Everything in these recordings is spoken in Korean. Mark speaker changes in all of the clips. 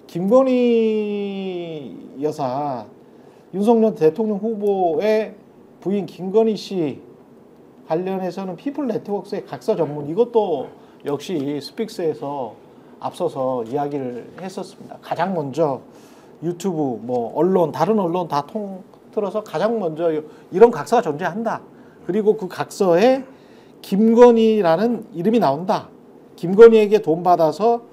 Speaker 1: 김건희 여사, 윤석열 대통령 후보의 부인 김건희 씨 관련해서는 피플 네트워크의 각서 전문, 이것도 역시 스픽스에서 앞서서 이야기를 했었습니다. 가장 먼저 유튜브, 뭐 언론, 다른 언론 다 통틀어서 가장 먼저 이런 각서가 존재한다. 그리고 그 각서에 김건희라는 이름이 나온다. 김건희에게 돈 받아서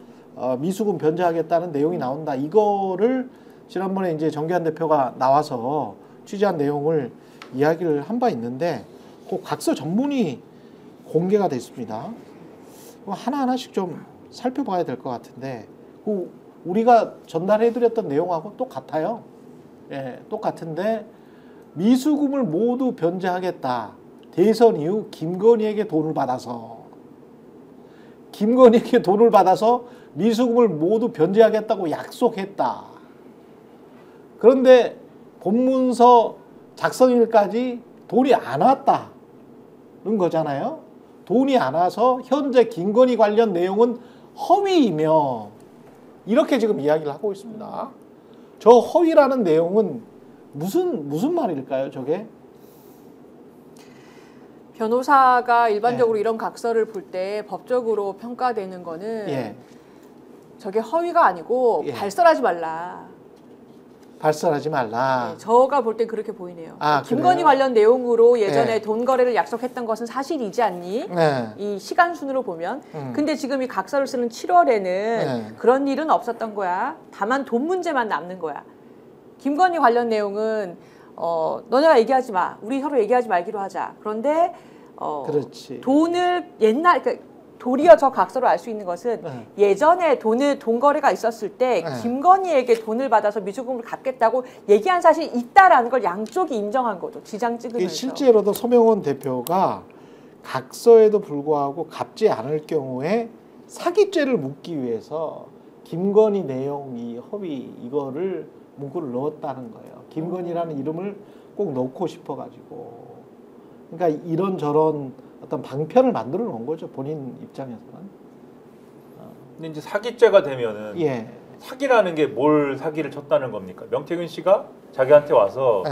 Speaker 1: 미수금 변제하겠다는 내용이 나온다. 이거를 지난번에 이제 정기환 대표가 나와서 취재한 내용을 이야기를 한 바 있는데, 그 각서 전문이 공개가 됐습니다. 하나하나씩 좀 살펴봐야 될 것 같은데, 우리가 전달해드렸던 내용하고 똑같아요. 예, 똑같은데, 미수금을 모두 변제하겠다. 대선 이후 김건희에게 돈을 받아서 미수금을 모두 변제하겠다고 약속했다. 그런데 본문서 작성일까지 돈이 안 왔다는 거잖아요. 돈이 안 와서 현재 김건희 관련 내용은 허위이며, 이렇게 지금 이야기를 하고 있습니다. 저 허위라는 내용은 무슨 말일까요, 저게?
Speaker 2: 변호사가 일반적으로 이런 각서를 볼 때 법적으로 평가되는 거는 저게 허위가 아니고 발설하지 말라.
Speaker 1: 발설하지 말라.
Speaker 2: 네, 저가 볼 땐 그렇게 보이네요. 김건희
Speaker 1: 그래요?
Speaker 2: 관련 내용으로 예전에 돈 거래를 약속했던 것은 사실이지 않니?
Speaker 1: 네.
Speaker 2: 이 시간 순으로 보면. 근데 지금 이 각서를 쓰는 7월에는 그런 일은 없었던 거야. 다만 돈 문제만 남는 거야. 김건희 관련 내용은 너네가 얘기하지 마. 우리 서로 얘기하지 말기로 하자. 그런데
Speaker 1: 그렇지.
Speaker 2: 돈을 그러니까 도리어 저 각서로 알 수 있는 것은 예전에 돈 거래가 있었을 때 김건희에게 돈을 받아서 미수금을 갚겠다고 얘기한 사실이 있다라는 걸 양쪽이 인정한 거죠. 지장 찍으면서.
Speaker 1: 실제로도 서명원 대표가 각서에도 불구하고 갚지 않을 경우에 사기죄를 묻기 위해서 김건희 내용 이 허위 이거를 문구를 넣었다는 거예요. 김건희라는 이름을 꼭 넣고 싶어가지고. 그러니까 이런저런 어떤 방편을 만들어 놓은 거죠, 본인 입장에서는.
Speaker 3: 근데 이제 사기죄가 되면은 사기라는 게 뭘 사기를 쳤다는 겁니까? 명태균 씨가 자기한테 와서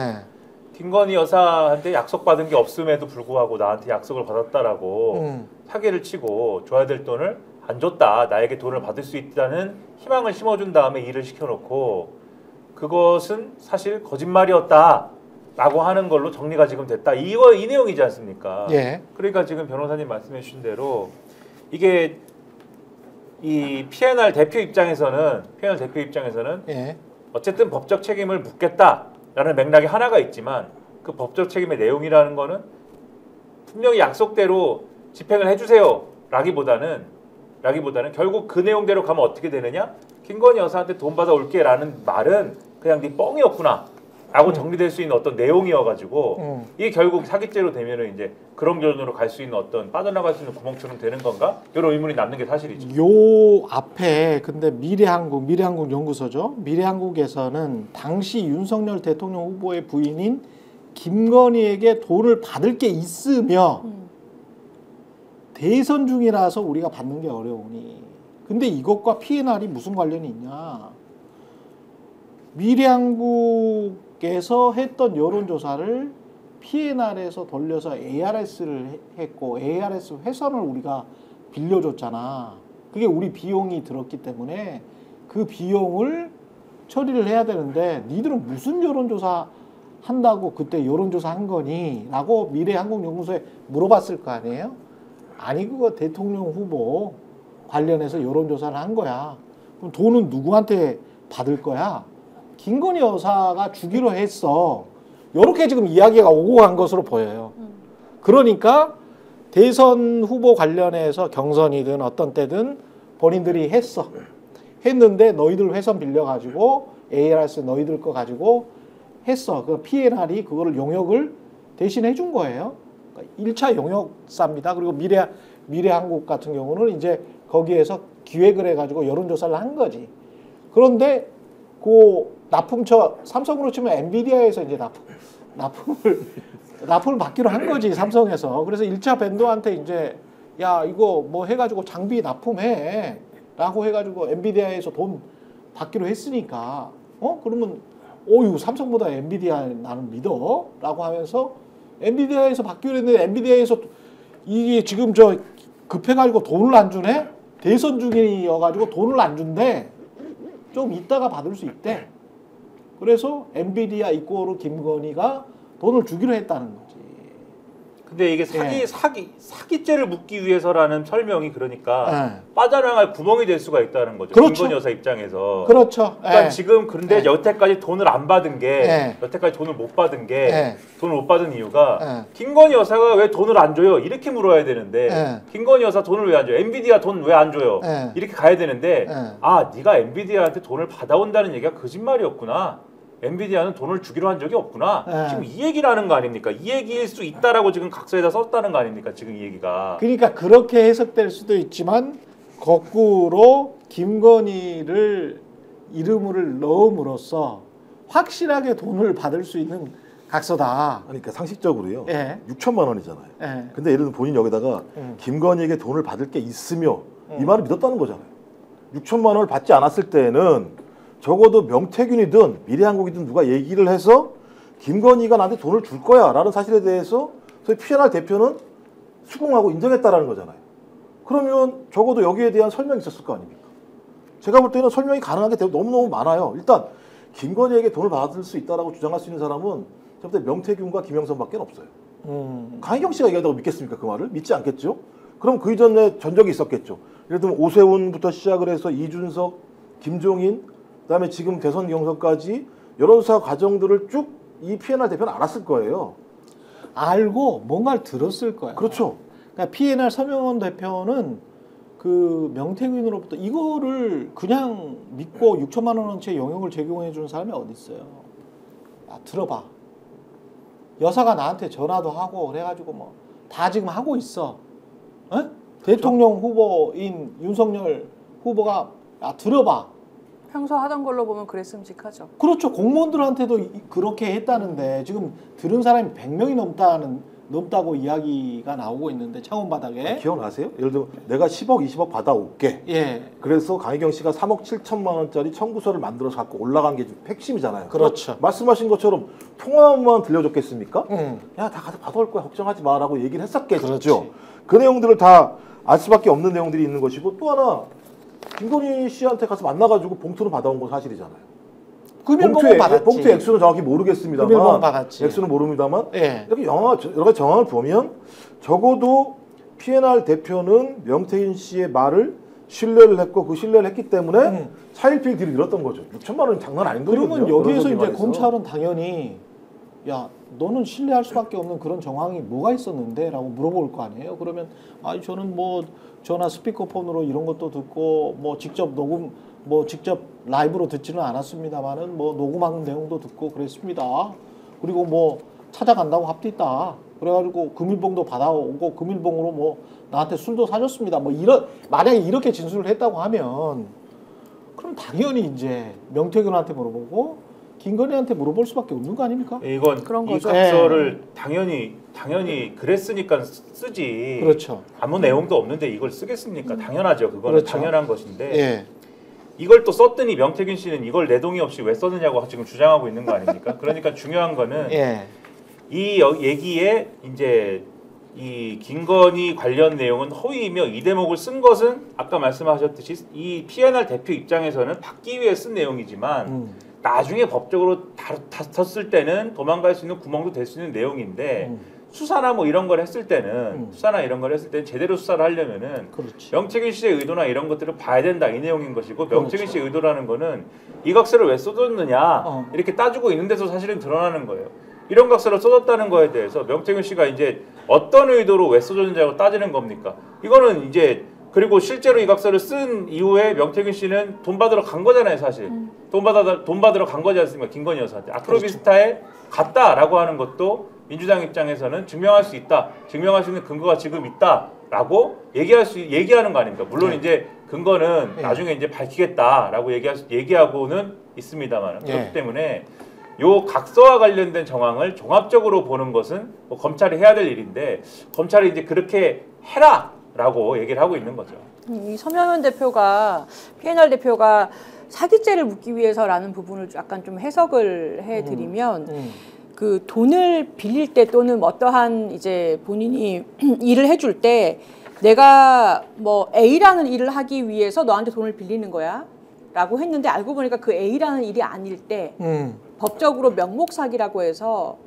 Speaker 3: 김건희 여사한테 약속받은 게 없음에도 불구하고 나한테 약속을 받았다라고 사기를 치고 줘야 될 돈을 안 줬다. 나에게 돈을 받을 수 있다는 희망을 심어준 다음에 일을 시켜놓고 그것은 사실 거짓말이었다. 라고 하는 걸로 정리가 지금 됐다. 이 내용이지 않습니까? 그러니까 지금 변호사님 말씀해 주신 대로 이게 이 P&R 대표 입장에서는 어쨌든 법적 책임을 묻겠다라는 맥락이 하나가 있지만 그 법적 책임의 내용이라는 거는 분명히 약속대로 집행을 해주세요 라기보다는 결국 그 내용대로 가면 어떻게 되느냐? 김건희 여사한테 돈 받아 올게 라는 말은 그냥 네 뻥이었구나 라고 정리될 수 있는 어떤 내용이어가지고 이게 결국 사기죄로 되면은 이제 그런 결론으로 갈 수 있는 어떤 빠져나갈 수 있는 구멍처럼 되는 건가? 이런 의문이 남는 게 사실이죠.
Speaker 1: 요 앞에 근데 미래한국 연구소죠. 미래한국에서는 당시 윤석열 대통령 후보의 부인인 김건희에게 돈을 받을 게 있으며 대선 중이라서 우리가 받는 게 어려우니. 근데 이것과 P&R이 무슨 관련이 있냐? 미래한국에서 했던 여론조사를 P&R에서 돌려서 ARS를 했고 ARS 회선을 우리가 빌려줬잖아. 그게 우리 비용이 들었기 때문에 그 비용을 처리를 해야 되는데 니들은 무슨 여론조사 한다고 그때 여론조사 한 거니? 라고 미래한국연구소에 물어봤을 거 아니에요? 아니 그거 대통령 후보 관련해서 여론조사를 한 거야. 그럼 돈은 누구한테 받을 거야? 김건희 여사가 주기로 했어. 이렇게 지금 이야기가 오고 간 것으로 보여요. 그러니까 대선 후보 관련해서 경선이든 어떤 때든 본인들이 했는데 너희들 회선 빌려가지고 ARS 너희들 거 가지고 했어. 그 P&R이 그거를 용역을 대신 해준 거예요. 그러니까 1차 용역사입니다. 그리고 미래한국 같은 경우는 이제 거기에서 기획을 해가지고 여론조사를 한 거지. 그런데 그 납품처 삼성으로 치면 엔비디아에서 이제 납품을 받기로 한 거지, 삼성에서. 그래서 1차 벤더한테 이제 야 이거 뭐 해가지고 장비 납품해 라고 해가지고 엔비디아에서 돈 받기로 했으니까 그러면 오유 삼성보다 엔비디아 나는 믿어 라고 하면서 엔비디아에서 받기로 했는데 엔비디아에서 이게 지금 저 급해가지고 돈을 안 주네? 대선 중이어가지고 돈을 안 준대. 좀 이따가 받을 수 있대. 그래서 엔비디아 이꼬르 김건희가 돈을 주기로 했다는 거지.
Speaker 3: 근데 이게 사기죄를 묻기 위해서라는 설명이 그러니까 빠져나갈 구멍이 될 수가 있다는 거죠.
Speaker 1: 그렇죠.
Speaker 3: 김건희 여사 입장에서.
Speaker 1: 그렇죠.
Speaker 3: 그러니까 지금 그런데 여태까지 돈을 안 받은 게 여태까지 돈을 못 받은 게 돈을 못 받은 이유가 김건희 여사가 왜 돈을 안 줘요? 이렇게 물어야 되는데 김건희 여사 돈을 왜 안 줘요? 엔비디아 돈 왜 안 줘요? 이렇게 가야 되는데 아 네가 엔비디아한테 돈을 받아온다는 얘기가 거짓말이었구나. 엔비디아는 돈을 주기로 한 적이 없구나. 지금 이 얘기를 하는 거 아닙니까? 이 얘기일 수 있다라고 지금 각서에다 썼다는 거 아닙니까? 지금 이 얘기가.
Speaker 1: 그러니까 그렇게 해석될 수도 있지만 거꾸로 김건희를 이름을 넣음으로써 확실하게 돈을 받을 수 있는 각서다.
Speaker 4: 그러니까 상식적으로요. 6천만 원이잖아요. 근데 예를 들면 본인 여기다가 김건희에게 돈을 받을 게 있으며 이 말을 믿었다는 거잖아요. 6천만 원을 받지 않았을 때는 적어도 명태균이든 미래한국이든 누가 얘기를 해서 김건희가 나한테 돈을 줄 거야 라는 사실에 대해서 소위 P&R 대표는 수긍하고 인정했다라는 거잖아요. 그러면 적어도 여기에 대한 설명이 있었을 거 아닙니까? 제가 볼 때는 설명이 가능한 게 너무너무 많아요. 일단 김건희에게 돈을 받을 수 있다라고 주장할 수 있는 사람은 저부터 명태균과 김영선밖에 없어요. 강희경 씨가 얘기한다고 믿겠습니까? 그 말을? 믿지 않겠죠? 그럼 그 이전에 전적이 있었겠죠. 예를 들면 오세훈부터 시작을 해서 이준석, 김종인 그다음에 지금 대선 경선까지 여론조사 과정들을 쭉 이 P&R 대표는 알았을 거예요.
Speaker 1: 알고 뭔가를 들었을 거야.
Speaker 4: 그렇죠.
Speaker 1: 그러니까 P&R 서명원 대표는 그 명태균으로부터 이거를 그냥 믿고 6천만 원어치의 영역을 제공해 주는 사람이 어디 있어요. 야, 들어봐. 여사가 나한테 전화도 하고 그래가지고 뭐 다 지금 하고 있어. 그렇죠? 대통령 후보인 윤석열 후보가 야, 들어봐.
Speaker 2: 평소 하던 걸로 보면 그랬음직하죠.
Speaker 1: 그렇죠. 공무원들한테도 그렇게 했다는데 지금 들은 사람이 100명이 넘다고 이야기가 나오고 있는데 창원 바닥에.
Speaker 4: 기억나세요? 예를 들면 내가 10억, 20억 받아올게. 그래서 강희경 씨가 3억 7천만 원짜리 청구서를 만들어서 갖고 올라간 게 핵심이잖아요.
Speaker 1: 그렇죠.
Speaker 4: 말씀하신 것처럼 통화만 들려줬겠습니까? 야, 다 가서 받아올 거야. 걱정하지 마라고 얘기를 했었겠죠.
Speaker 1: 그렇지.
Speaker 4: 그 내용들을 다 알 수밖에 없는 내용들이 있는 것이고 또 하나 김건희 씨한테 가서 만나가지고 봉투는 받아온 건 사실이잖아요.
Speaker 1: 금일봉은 받았지.
Speaker 4: 봉투 액수는 정확히 모르겠습니다만.
Speaker 1: 금일봉 받았지.
Speaker 4: 액수는 모릅니다만. 이렇게 여러 가지 정황을 보면 적어도 P&R 대표는 명태균 씨의 말을 신뢰를 했고 그 신뢰를 했기 때문에 차일피일 딜을 잃었던 거죠. 6천만 원은 장난 아닌 돈이거든요.
Speaker 1: 그러면 여기에서 이제 검찰은 당연히 야 너는 신뢰할 수밖에 없는 그런 정황이 뭐가 있었는데? 라고 물어볼 거 아니에요. 그러면 아니 저는 뭐 전화 스피커폰으로 이런 것도 듣고 뭐 직접 녹음 뭐 직접 라이브로 듣지는 않았습니다만은 뭐 녹음하는 내용도 듣고 그랬습니다. 그리고 뭐 찾아간다고 합디다. 그래가지고 금일봉도 받아오고 금일봉으로 뭐 나한테 술도 사줬습니다. 뭐 이런 만약에 이렇게 진술을 했다고 하면 그럼 당연히 이제 명태균한테 물어보고 김건희한테 물어볼 수밖에 없는 거 아닙니까?
Speaker 3: 이건
Speaker 2: 그런
Speaker 3: 이
Speaker 2: 거죠.
Speaker 3: 각서를 당연히 그랬으니까 쓰지.
Speaker 1: 그렇죠.
Speaker 3: 아무 내용도 없는데 이걸 쓰겠습니까? 당연하죠. 그거는
Speaker 1: 그렇죠.
Speaker 3: 당연한 것인데 이걸 또 썼더니 명태균 씨는 이걸 내동이 없이 왜 썼느냐고 지금 주장하고 있는 거 아닙니까? 그러니까 중요한 거는 이 얘기에 이제 이 김건희 관련 내용은 허위이며 이 대목을 쓴 것은 아까 말씀하셨듯이 이 P&R 대표 입장에서는 받기 위해 쓴 내용이지만 나중에 법적으로 다퉜을 때는 도망갈 수 있는 구멍도 될 수 있는 내용인데 수사나 뭐 이런 걸 했을 때는 제대로 수사를 하려면은 명태균 씨의 의도나 이런 것들을 봐야 된다 이 내용인 것이고 명태균 씨의 의도라는 거는 이 각서를 왜 써줬느냐 이렇게 따지고 있는 데서 사실은 드러나는 거예요. 이런 각서를 써줬다는 거에 대해서 명태균 씨가 이제 어떤 의도로 왜 써줬는지하고 따지는 겁니까? 이거는 이제 그리고 실제로 이 각서를 쓴 이후에 명태균 씨는 돈 받으러 간 거잖아요, 사실. 돈 받으러 간 거지 않습니까? 김건희 여사한테. 아크로비스타에 갔다라고 하는 것도 민주당 입장에서는 증명할 수 있다. 증명할 수 있는 근거가 지금 있다라고 얘기하는 거 아닙니까? 물론 이제 근거는 나중에 이제 밝히겠다라고 얘기하고는 있습니다만 그렇기 때문에 요 각서와 관련된 정황을 종합적으로 보는 것은 뭐 검찰이 해야 될 일인데 검찰이 이제 그렇게 해라라고 얘기를 하고 있는 거죠.
Speaker 2: 이 서명현 대표가 P&R 대표가 사기죄를 묻기 위해서라는 부분을 약간 좀 해석을 해드리면 그 돈을 빌릴 때 또는 어떠한 이제 본인이 일을 해줄 때 내가 뭐 A라는 일을 하기 위해서 너한테 돈을 빌리는 거야 라고 했는데 알고 보니까 그 A라는 일이 아닐 때 법적으로 명목 사기라고 해서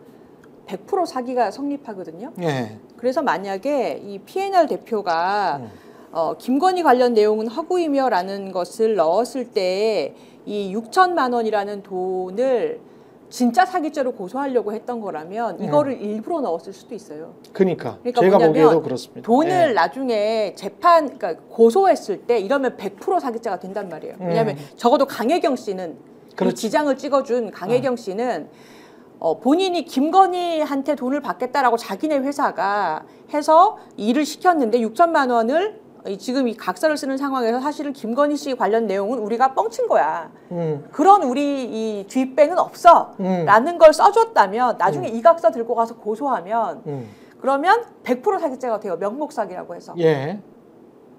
Speaker 2: 100% 사기가 성립하거든요.
Speaker 1: 예.
Speaker 2: 그래서 만약에 이 P&R 대표가 김건희 관련 내용은 허구이며라는 것을 넣었을 때 이 6천만 원이라는 돈을 진짜 사기죄로 고소하려고 했던 거라면 이거를 일부러 넣었을 수도 있어요.
Speaker 1: 그러니까
Speaker 2: 뭐냐면
Speaker 1: 제가 보기에도 그렇습니다.
Speaker 2: 돈을
Speaker 1: 예.
Speaker 2: 나중에 그러니까 고소했을 때 이러면 100% 사기죄가 된단 말이에요. 왜냐하면 적어도 강혜경 씨는 이 기장을 찍어준 강혜경 씨는 본인이 김건희한테 돈을 받겠다라고 자기네 회사가 해서 일을 시켰는데 6천만 원을 지금 이 각서를 쓰는 상황에서 사실은 김건희 씨 관련 내용은 우리가 뻥친 거야. 그런 우리 이 뒷배는 없어. 라는 걸 써줬다면 나중에 이 각서 들고 가서 고소하면 그러면 100% 사기죄가 돼요. 명목 사기라고 해서.
Speaker 1: 예.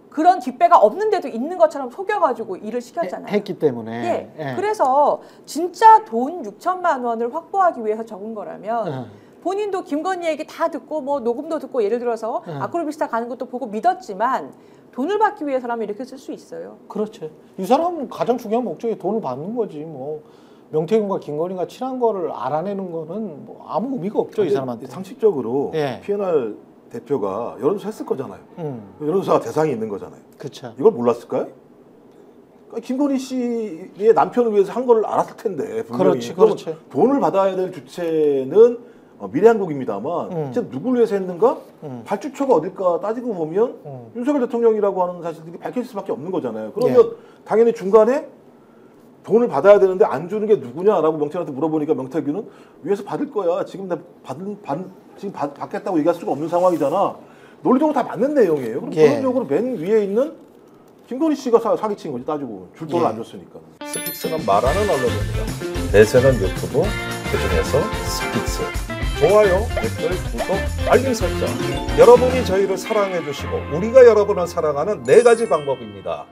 Speaker 2: 그런 뒷배가 없는데도 있는 것처럼 속여가지고 일을 시켰잖아요.
Speaker 1: 했기 때문에.
Speaker 2: 예.
Speaker 1: 예.
Speaker 2: 그래서 진짜 돈 6천만 원을 확보하기 위해서 적은 거라면 본인도 김건희에게 다 듣고 뭐 녹음도 듣고 예를 들어서 아크로비스타 가는 것도 보고 믿었지만 돈을 받기 위해서라면 이렇게 쓸 수 있어요.
Speaker 1: 그렇죠. 이 사람은 가장 중요한 목적이 돈을 받는 거지. 뭐 명태균과 김건희가 친한 거를 알아내는 거는 뭐 아무 의미가 없죠. 이 사람한테.
Speaker 4: 상식적으로
Speaker 1: 예.
Speaker 4: P&R 대표가 여론조사 했을 거잖아요. 여론조사가 대상이 있는 거잖아요.
Speaker 1: 그렇죠.
Speaker 4: 이걸 몰랐을까요? 그러니까 김건희 씨의 남편을 위해서 한 걸 알았을 텐데 분명히.
Speaker 1: 그렇지, 그렇지.
Speaker 4: 돈을 받아야 될 주체는 미래한국입니다만 진짜 누굴 위해서 했는가? 발주처가 어딜까 따지고 보면 윤석열 대통령이라고 하는 사실들이 밝혀질 수밖에 없는 거잖아요. 그러면 당연히 중간에 돈을 받아야 되는데 안 주는 게 누구냐라고 명태균한테 물어보니까 명태균은 위에서 받을 거야. 지금 내가 지금 받겠다고 얘기할 수가 없는 상황이잖아. 논리적으로 다 맞는 내용이에요. 그럼 결론적으로 맨 위에 있는 김건희 씨가 사기친 거지 따지고 줄 돈을 안 줬으니까.
Speaker 5: 스픽스는 말하는 언론입니다. 대세는 유튜브, 그중에서 스픽스. 좋아요, 댓글, 구독, 알림 설정. 여러분이 저희를 사랑해 주시고 우리가 여러분을 사랑하는 4가지 방법입니다.